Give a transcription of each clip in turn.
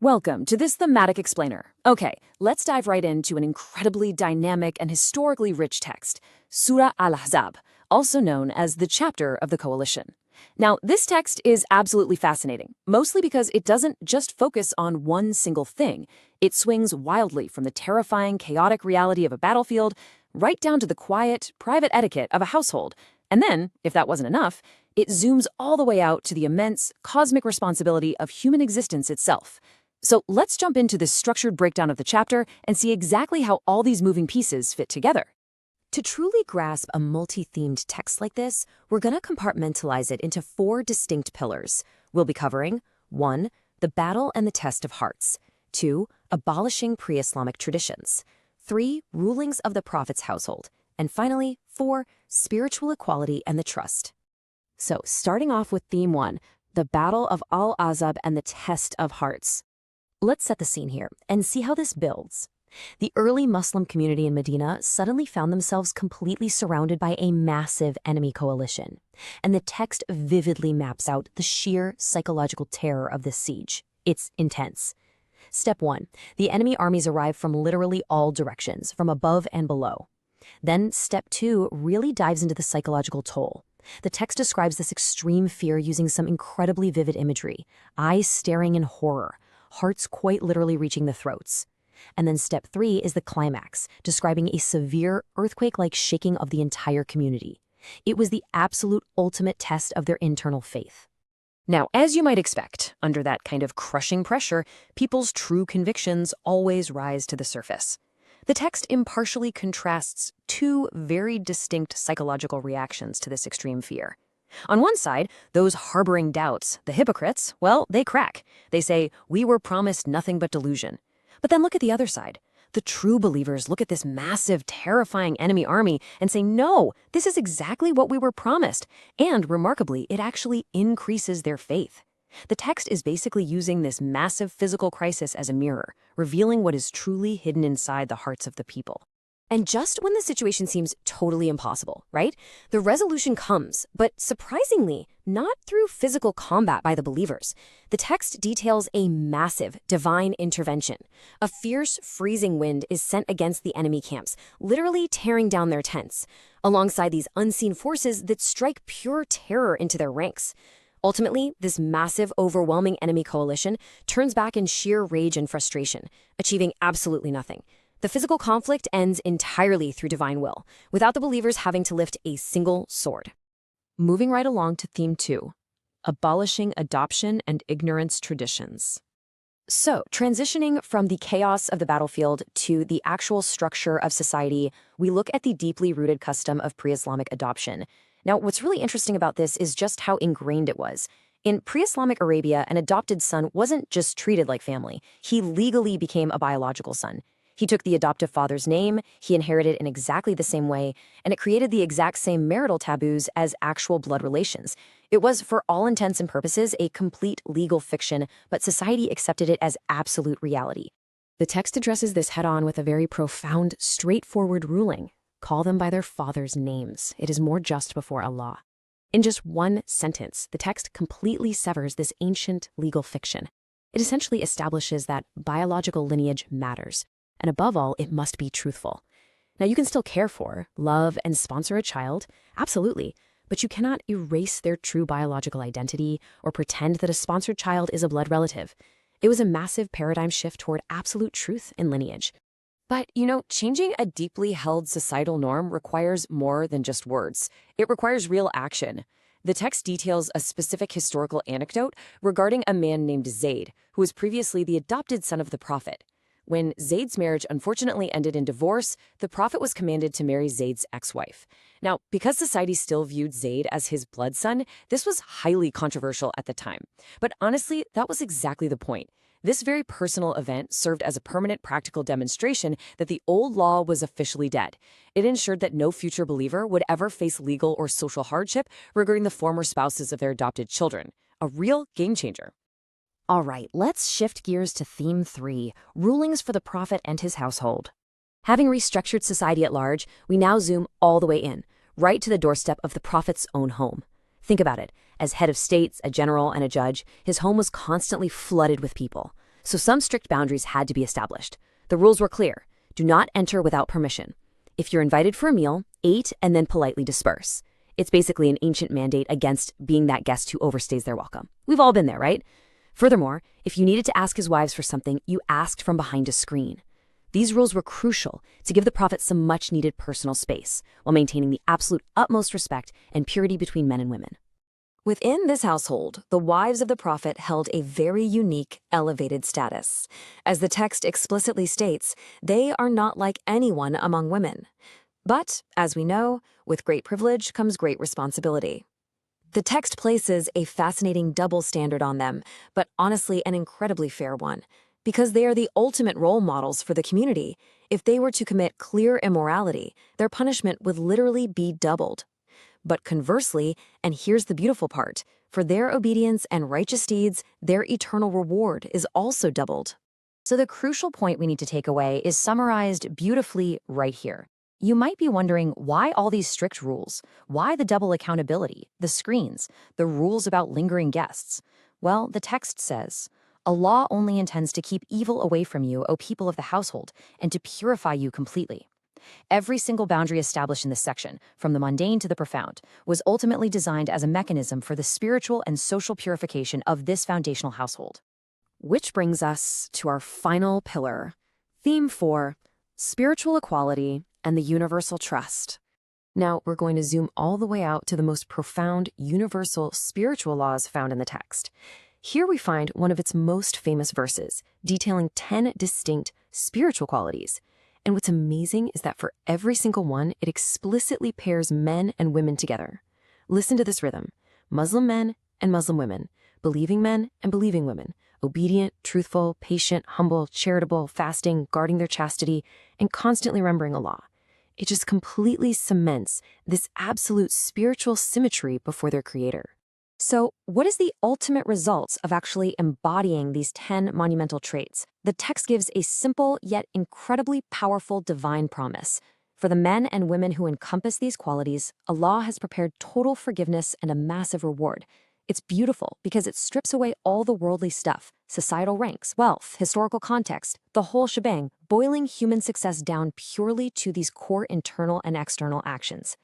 Welcome to this thematic explainer. Okay, let's dive right into an incredibly dynamic and historically rich text, Surah Al Ahzab, also known as the chapter of the coalition. Now, this text is absolutely fascinating, mostly because it doesn't just focus on one single thing. It swings wildly from the terrifying, chaotic reality of a battlefield right down to the quiet, private etiquette of a household. And then, if that wasn't enough, it zooms all the way out to the immense, cosmic responsibility of human existence itself. So let's jump into this structured breakdown of the chapter and see exactly how all these moving pieces fit together. To truly grasp a multi-themed text like this, we're going to compartmentalize it into 4 distinct pillars. We'll be covering 1. The battle and the test of hearts. 2. Abolishing pre-Islamic traditions. 3. Rulings of the Prophet's household. And finally, 4. Spiritual equality and the trust. So, starting off with theme 1, the battle of Al Ahzab and the test of hearts. Let's set the scene here and see how this builds. The early Muslim community in Medina suddenly found themselves completely surrounded by a massive enemy coalition, and the text vividly maps out the sheer psychological terror of this siege. It's intense. Step 1. The enemy armies arrive from literally all directions, from above and below. Then Step 2 really dives into the psychological toll. The text describes this extreme fear using some incredibly vivid imagery, eyes staring in horror, hearts quite literally reaching the throats. And then Step 3 is the climax, describing a severe earthquake-like shaking of the entire community. It was the absolute ultimate test of their internal faith. Now, as you might expect, under that kind of crushing pressure, people's true convictions always rise to the surface. The text impartially contrasts 2 very distinct psychological reactions to this extreme fear. On one side, those harboring doubts, the hypocrites, well, they crack. They say, "We were promised nothing but delusion." But then look at the other side. The true believers look at this massive, terrifying enemy army and say, "No, this is exactly what we were promised." And remarkably, it actually increases their faith. The text is basically using this massive physical crisis as a mirror, revealing what is truly hidden inside the hearts of the people. And just when the situation seems totally impossible, right? The resolution comes, but surprisingly, not through physical combat by the believers. The text details a massive divine intervention. A fierce, freezing wind is sent against the enemy camps, literally tearing down their tents, alongside these unseen forces that strike pure terror into their ranks. Ultimately, this massive, overwhelming enemy coalition turns back in sheer rage and frustration, achieving absolutely nothing. The physical conflict ends entirely through divine will, without the believers having to lift a single sword. Moving right along to theme 2, abolishing adoption and ignorance traditions. So, transitioning from the chaos of the battlefield to the actual structure of society, we look at the deeply rooted custom of pre-Islamic adoption. Now, what's really interesting about this is just how ingrained it was. In pre-Islamic Arabia, an adopted son wasn't just treated like family. He legally became a biological son. He took the adoptive father's name, he inherited in exactly the same way, and it created the exact same marital taboos as actual blood relations. It was, for all intents and purposes, a complete legal fiction, but society accepted it as absolute reality. The text addresses this head-on with a very profound, straightforward ruling. Call them by their father's names. It is more just before Allah. In just one sentence, the text completely severs this ancient legal fiction. It essentially establishes that biological lineage matters. And above all, it must be truthful. Now, you can still care for, love, and sponsor a child, absolutely, but you cannot erase their true biological identity or pretend that a sponsored child is a blood relative. It was a massive paradigm shift toward absolute truth in lineage. But, changing a deeply held societal norm requires more than just words. It requires real action. The text details a specific historical anecdote regarding a man named Zayd, who was previously the adopted son of the Prophet. When Zayd's marriage unfortunately ended in divorce, the Prophet was commanded to marry Zayd's ex-wife. Now, because society still viewed Zayd as his blood son, this was highly controversial at the time. But honestly, that was exactly the point. This very personal event served as a permanent practical demonstration that the old law was officially dead. It ensured that no future believer would ever face legal or social hardship regarding the former spouses of their adopted children. A real game changer. All right, let's shift gears to theme 3, rulings for the Prophet and his household. Having restructured society at large, we now zoom all the way in, right to the doorstep of the Prophet's own home. Think about it. As head of states, a general, and a judge, his home was constantly flooded with people. So some strict boundaries had to be established. The rules were clear. Do not enter without permission. If you're invited for a meal, eat and then politely disperse. It's basically an ancient mandate against being that guest who overstays their welcome. We've all been there, right? Furthermore, if you needed to ask his wives for something, you asked from behind a screen. These rules were crucial to give the prophet some much-needed personal space, while maintaining the absolute utmost respect and purity between men and women. Within this household, the wives of the prophet held a very unique, elevated status. As the text explicitly states, they are not like anyone among women. But, as we know, with great privilege comes great responsibility. The text places a fascinating double standard on them, but honestly an incredibly fair one. Because they are the ultimate role models for the community, if they were to commit clear immorality, their punishment would literally be doubled. But conversely, and here's the beautiful part, for their obedience and righteous deeds, their eternal reward is also doubled. So the crucial point we need to take away is summarized beautifully right here. You might be wondering why all these strict rules? Why the double accountability, the screens, the rules about lingering guests? Well, the text says, Allah only intends to keep evil away from you, O people of the household, and to purify you completely. Every single boundary established in this section, from the mundane to the profound, was ultimately designed as a mechanism for the spiritual and social purification of this foundational household. Which brings us to our final pillar, theme 4, spiritual equality and the universal trust. Now, we're going to zoom all the way out to the most profound, universal spiritual laws found in the text. Here we find one of its most famous verses, detailing 10 distinct spiritual qualities. And what's amazing is that for every single one, it explicitly pairs men and women together. Listen to this rhythm. Muslim men and Muslim women, believing men and believing women, obedient, truthful, patient, humble, charitable, fasting, guarding their chastity, and constantly remembering Allah. It just completely cements this absolute spiritual symmetry before their Creator. So, what is the ultimate results of actually embodying these 10 monumental traits? The text gives a simple yet incredibly powerful divine promise. For the men and women who encompass these qualities, Allah has prepared total forgiveness and a massive reward. It's beautiful because it strips away all the worldly stuff, societal ranks, wealth, historical context, the whole shebang, boiling human success down purely to these core internal and external actions.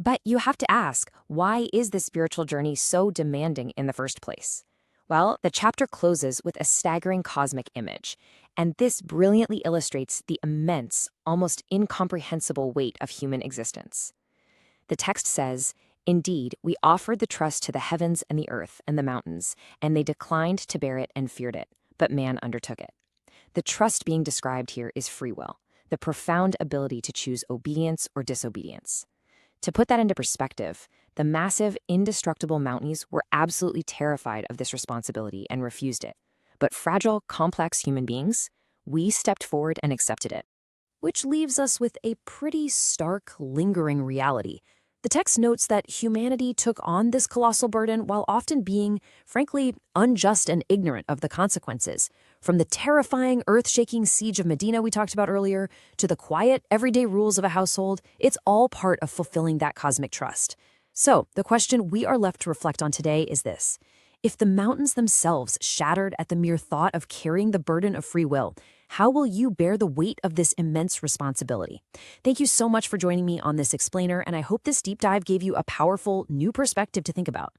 But you have to ask, why is this spiritual journey so demanding in the first place? Well, the chapter closes with a staggering cosmic image, and this brilliantly illustrates the immense, almost incomprehensible weight of human existence. The text says, "Indeed, we offered the trust to the heavens and the earth and the mountains, and they declined to bear it and feared it, but man undertook it." The trust being described here is free will, the profound ability to choose obedience or disobedience. To put that into perspective, the massive, indestructible mountains were absolutely terrified of this responsibility and refused it. But fragile, complex human beings, we stepped forward and accepted it. Which leaves us with a pretty stark, lingering reality. The text notes that humanity took on this colossal burden while often being, frankly, unjust and ignorant of the consequences. From the terrifying, earth-shaking siege of Medina we talked about earlier, to the quiet, everyday rules of a household, it's all part of fulfilling that cosmic trust. So, the question we are left to reflect on today is this. If the mountains themselves shattered at the mere thought of carrying the burden of free will, how will you bear the weight of this immense responsibility? Thank you so much for joining me on this explainer, and I hope this deep dive gave you a powerful, new perspective to think about.